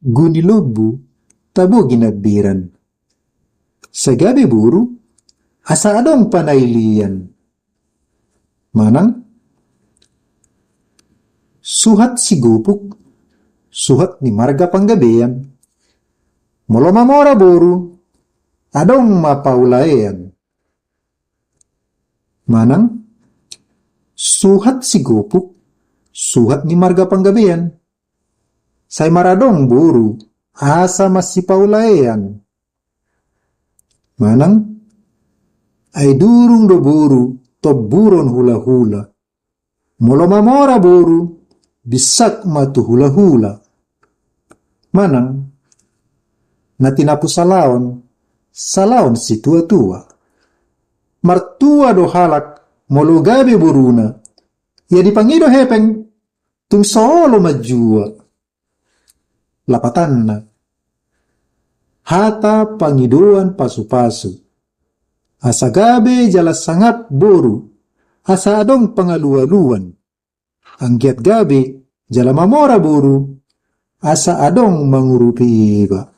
Gunilobu tabo ginagbiran. Sa gabi buru, asa adong panailian. Manang, suhat si gupuk, suhat ni marga panggabian. Molo mamora buru, adong mapaulayan. Manang, suhat si gupuk, suhat ni marga panggabian. Say maradong buru, asa masipaulayan. Manang, ay durung do buru, to buron hula-hula. Molo mamora buru, bisak matu hula-hula. Manang, na tinapu salaon si tua-tua. Martua do halak, molo gabi buruna, ya dipangido hepeng, tung solo majua. Lapatan na, hata pangiduan pasu-pasu. Asa gabi jalas sangat boru, asa adong pangalualuan. Ang giat gabi, jala mamora boru, asa adong mangurupi iba.